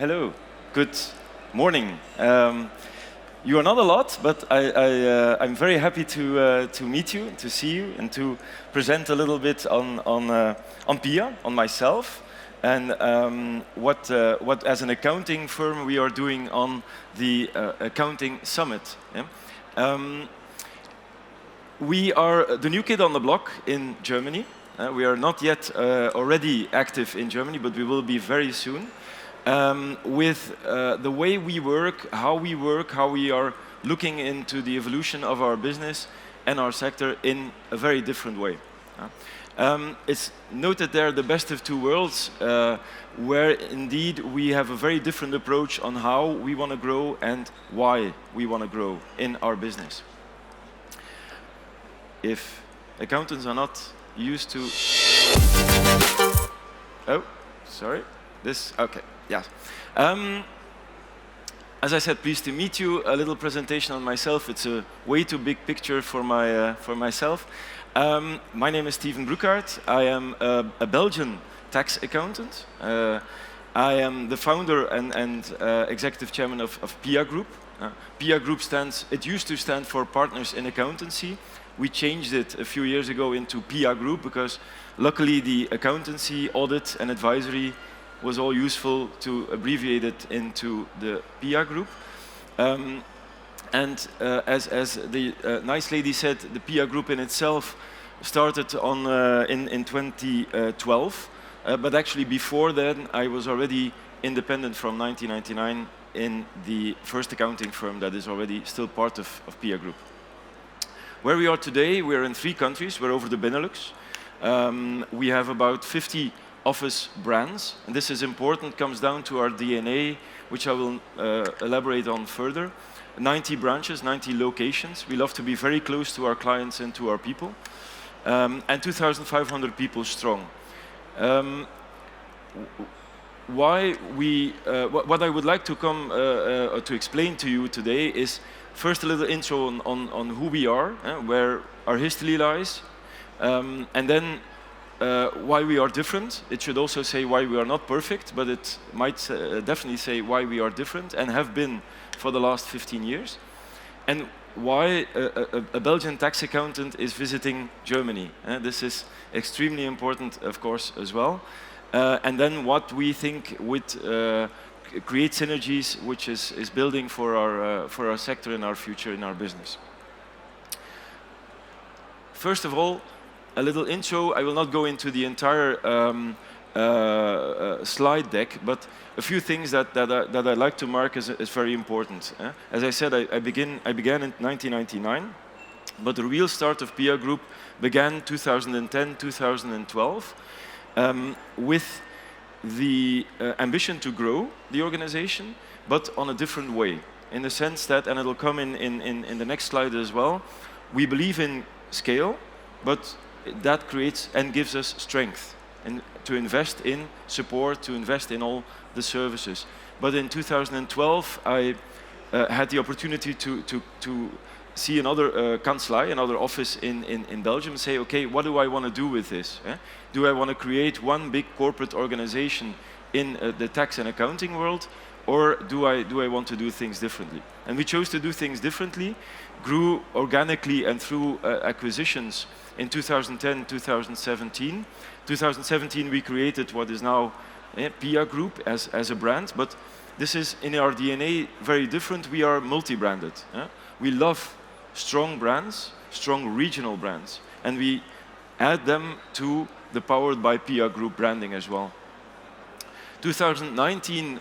Hello, good morning. You are not a lot, but I'm very happy to meet you, to see you, and to present a little bit on PIA, on myself, and what as an accounting firm we are doing on the accounting summit. Yeah? We are the new kid on the block in Germany. We are not yet already active in Germany, but we will be very soon. With the way we work, how we are looking into the evolution of our business and our sector in a very different way. It's noted there the best of two worlds, where indeed we have a very different approach on how we want to grow and why we want to grow in our business. If accountants are not used to... Oh, sorry. This, okay, yeah. As I said, pleased to meet you. A little presentation on myself. It's a way too big picture for myself. My name is Steven Broekhaert. I am a Belgian tax accountant. I am the founder and executive chairman of PIA Group. PIA Group it used to stand for Partners in Accountancy. We changed it a few years ago into PIA Group because luckily the accountancy, audit and advisory was all useful to abbreviate it into the PIA Group. As the nice lady said, the PIA Group in itself started in 2012, but actually before then I was already independent from 1999 in the first accounting firm that is already still part of PIA Group. Where we are today, we're in 3 countries. We're over the Benelux. We have about 50 office brands, and this is important, comes down to our DNA, which I will elaborate on further. 90 branches, 90 locations. We love to be very close to our clients and to our people. And 2,500 people strong. What I would like to come to explain to you today is first a little intro on who we are, where our history lies, and then why we are different. It should also say why we are not perfect, but it might definitely say why we are different and have been for the last 15 years. And why a Belgian tax accountant is visiting Germany. This is extremely important, of course, as well. And then what we think would create synergies, which is building for our sector and our future in our business. First of all, a little intro. I will not go into the entire slide deck, but a few things that I like to mark as very important. As I said, I began in 1999, but the real start of PIA Group began 2010, 2012, with the ambition to grow the organization, but on a different way. In the sense that, and it'll come in the next slide as well, we believe in scale, but that creates and gives us strength and to invest in support, to invest in all the services. But in 2012, I had the opportunity to see another kanslei, another office in Belgium, and say, okay, what do I want to do with this? Do I want to create one big corporate organization in the tax and accounting world, or do I want to do things differently? And we chose to do things differently, grew organically and through acquisitions in 2010, 2017. 2017 we created what is now PIA Group as a brand, but this is in our DNA very different. We are multi-branded. We love strong brands, strong regional brands, and we add them to the Powered by PIA Group branding as well. 2019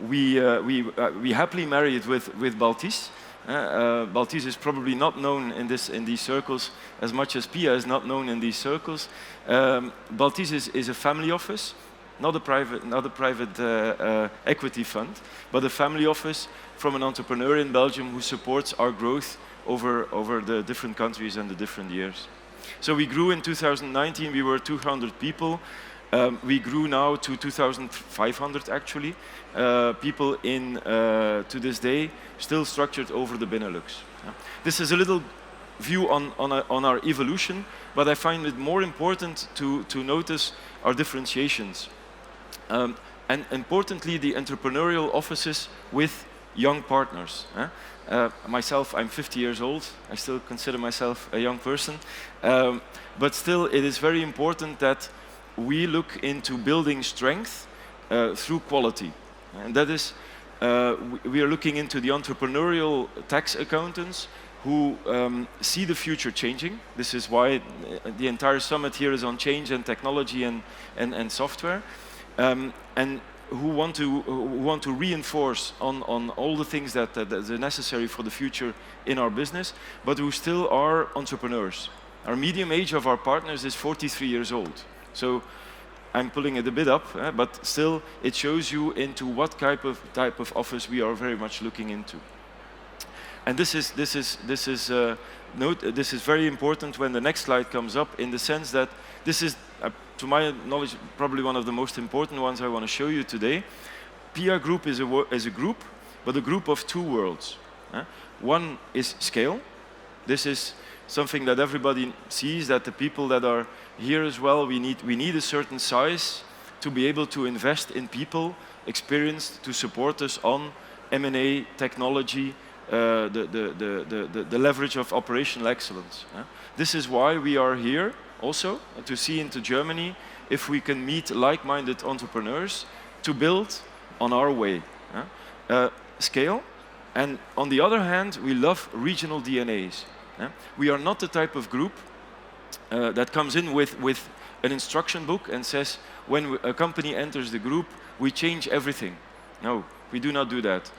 we happily married with Baltis. Baltis is probably not known in these circles as much as PIA is not known in these circles. Baltis is a family office, not a private equity fund, but a family office from an entrepreneur in Belgium who supports our growth over the different countries and the different years. So we grew in 2019. We were 200 people. We grew now to 2,500 actually people to this day, still structured over the Benelux. This is a little view on our evolution, but I find it more important to notice our differentiations. and importantly, the entrepreneurial offices with young partners. Myself, I'm 50 years old. I still consider myself a young person. But still, it is very important that we look into building strength through quality. And that is, we are looking into the entrepreneurial tax accountants who see the future changing. This is why the entire summit here is on change and technology and software. And who want to reinforce on all the things that are necessary for the future in our business, but who still are entrepreneurs. Our median age of our partners is 43 years old. So I'm pulling it a bit up, but still it shows you into what type of office we are very much looking into. And this is very important when the next slide comes up, in the sense that this is, to my knowledge, probably one of the most important ones I want to show you today. PIA Group is a group, but a group of two worlds. One is scale. This is something that everybody sees, that the people that are here as well, we need a certain size to be able to invest in people experienced to support us on M&A, technology, the leverage of operational excellence. This is why we are here also, to see into Germany if we can meet like-minded entrepreneurs to build on our way. Scale, and on the other hand, we love regional DNAs. We are not the type of group that comes in with an instruction book and says, when a company enters the group, we change everything. No, we do not do that.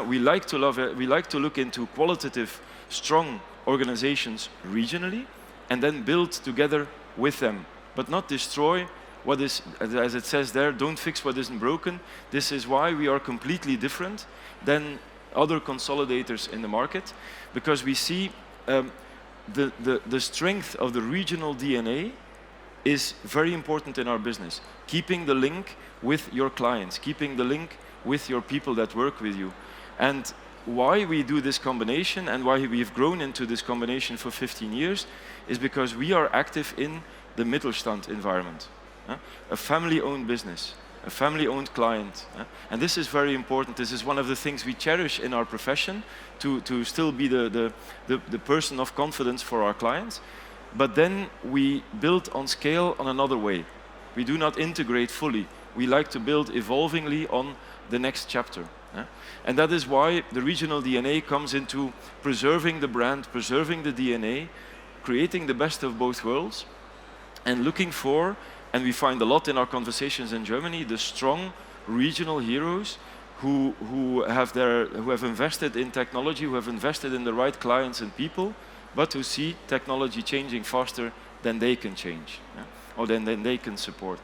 We like to look into qualitative, strong organizations regionally, and then build together with them, but not destroy what is, as it says there, don't fix what isn't broken. This is why we are completely different than other consolidators in the market, because we see the strength of the regional DNA is very important in our business. Keeping the link with your clients, keeping the link with your people that work with you. And why we do this combination and why we've grown into this combination for 15 years is because we are active in the Mittelstand environment. A family-owned business, a family-owned client. And this is very important. This is one of the things we cherish in our profession, to still be the person of confidence for our clients. But then we build on scale on another way. We do not integrate fully. We like to build evolvingly on the next chapter. And that is why the regional DNA comes into preserving the brand, preserving the DNA, creating the best of both worlds, and looking for, and we find a lot in our conversations in Germany, the strong regional heroes who have invested in technology, who have invested in the right clients and people, but who see technology changing faster than they can change, or than they can support.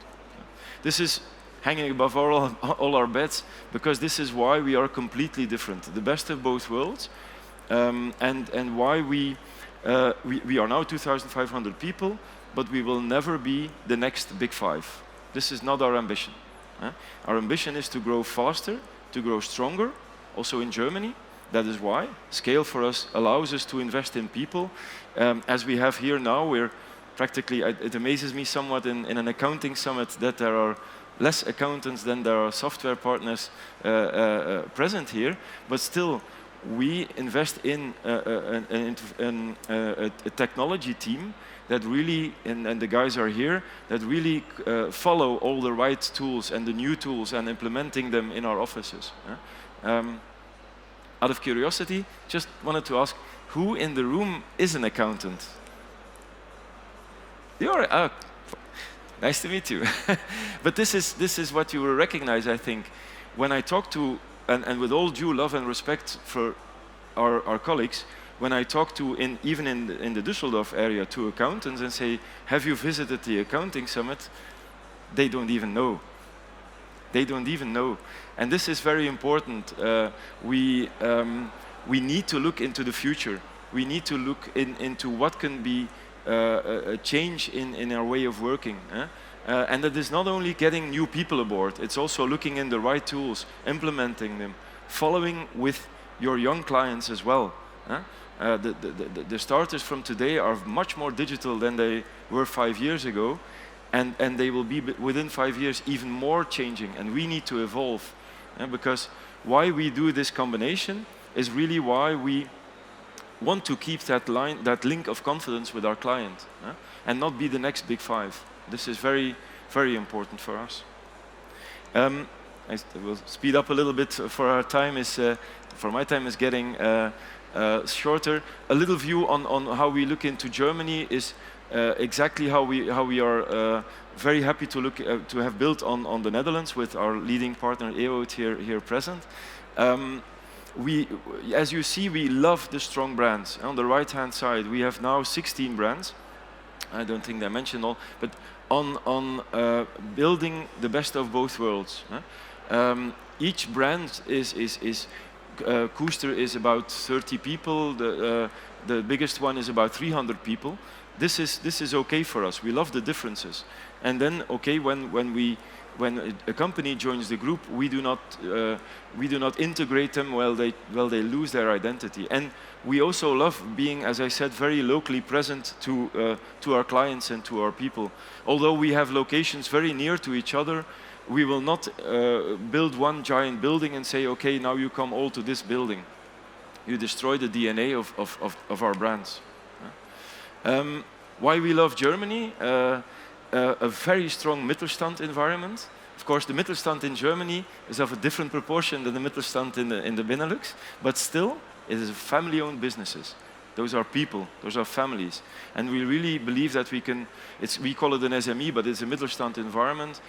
This is hanging above all our bets, because this is why we are completely different, the best of both worlds, and why we are now 2,500 people, but we will never be the next big five. This is not our ambition. Our ambition is to grow faster, to grow stronger, also in Germany. That is why scale for us allows us to invest in people. As we have here now, we're practically, it amazes me somewhat in an accounting summit that there are less accountants than there are software partners present here, but still we invest in a technology team that really, and the guys are here, that really follow all the right tools and the new tools and implementing them in our offices. Out of curiosity, just wanted to ask, who in the room is an accountant? You are, nice to meet you. But this is what you will recognize, I think, when I talk to, and with all due love and respect for our colleagues, when I talk to, even in the Düsseldorf area, to accountants and say, have you visited the accounting summit? They don't even know. They don't even know. And this is very important. We need to look into the future. We need to look into what can be a change in our way of working. And that is not only getting new people aboard, it's also looking in the right tools, implementing them, following with your young clients as well. The starters from today are much more digital than they were 5 years ago. and they will be within 5 years even more changing, and we need to evolve. Because why we do this combination is really why we want to keep that link of confidence with our client, and not be the next big five. This is very, very important for us. I will speed up a little bit, for our time is, for my time is getting shorter. A little view on how we look into Germany is exactly how we are very happy to look to have built on the Netherlands with our leading partner EOT here present. As you see, we love the strong brands. On the right-hand side, we have now 16 brands. I don't think I mentioned all, but on building the best of both worlds. Each brand is Koester is about 30 people. The biggest one is about 300 people. This is okay for us. We love the differences. And then, okay, when a company joins the group, we do not integrate them while they lose their identity. And we also love being, as I said, very locally present to our clients and to our people. Although we have locations very near to each other, we will not build one giant building and say, okay, now you come all to this building. You destroy the DNA of our brands. Why we love Germany? A very strong Mittelstand environment. Of course, the Mittelstand in Germany is of a different proportion than the Mittelstand in the Benelux, but still, it is family-owned businesses. Those are people, those are families. And we really believe that we call it an SME, but it's a Mittelstand environment,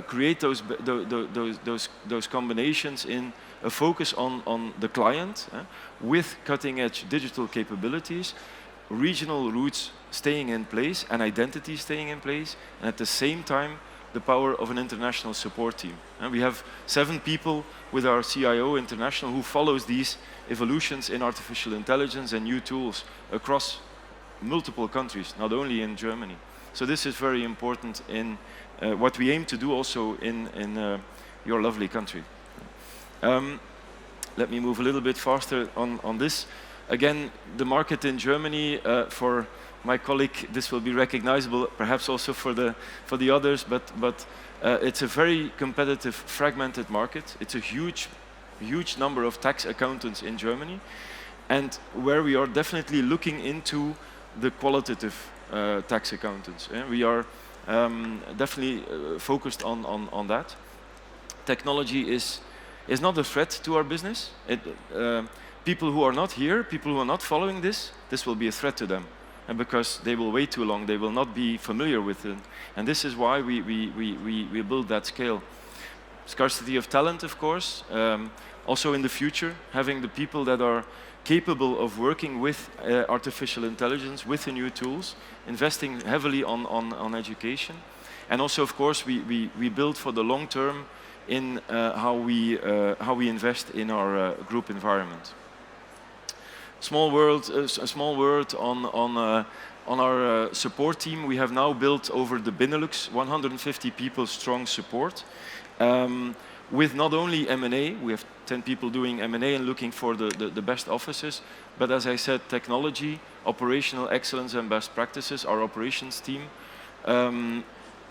create those combinations in a focus on the client, with cutting-edge digital capabilities, regional roots staying in place and identity staying in place, and at the same time the power of an international support team. And we have 7 people with our CIO International who follows these evolutions in artificial intelligence and new tools across multiple countries, not only in Germany. So this is very important in what we aim to do also in your lovely country. Let me move a little bit faster on this. Again, the market in Germany, for my colleague, this will be recognizable, perhaps also for the others, but it's a very competitive, fragmented market. It's a huge number of tax accountants in Germany, and where we are definitely looking into the qualitative tax accountants. We are definitely focused on that. Technology is not a threat to our business. People who are not here, people who are not following this will be a threat to them. And because they will wait too long, they will not be familiar with it. And this is why we build that scale. Scarcity of talent, of course. Also in the future, having the people that are capable of working with artificial intelligence, with the new tools, investing heavily on education. And also, of course, we build for the long term in how we invest in our group environment. A small word on our support team. We have now built over the Benelux 150 people strong support, with not only M&A, we have 10 people doing M&A and looking for the best offices, but as I said, technology, operational excellence and best practices, our operations team.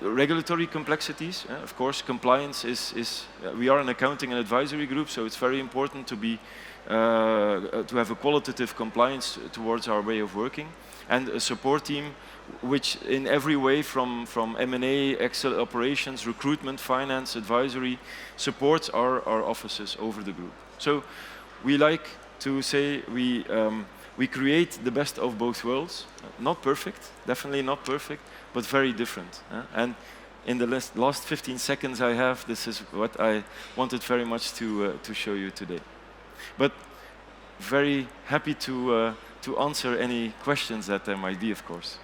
Regulatory complexities, of course, compliance is we are an accounting and advisory group, so it's very important to be to have a qualitative compliance towards our way of working, and a support team which in every way from M&A, Excel operations, recruitment, finance, advisory, supports our offices over the group. So we like to say we create the best of both worlds. Not perfect, definitely not perfect, but very different. And in the last 15 seconds I have, this is what I wanted very much to show you today. But very happy to answer any questions that there might be, of course.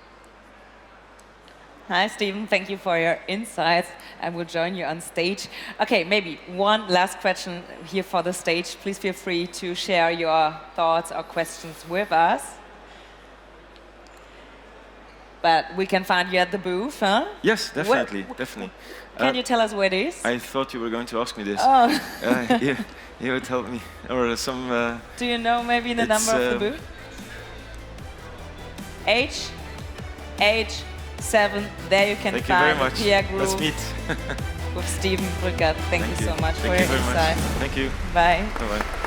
Hi, Steven. Thank you for your insights. I will join you on stage. Okay, maybe one last question here for the stage. Please feel free to share your thoughts or questions with us. But we can find you at the booth, huh? Yes, definitely, definitely. Can you tell us where it is? I thought you were going to ask me this. Oh. You would help me, or some... Do you know maybe the number of the booth? H 7. There you can Thank you very find much. the PIA Group Let's meet. with Steven Brückert. Thank you so much for Thank your you very insight. much. Thank you. Bye. Bye-bye.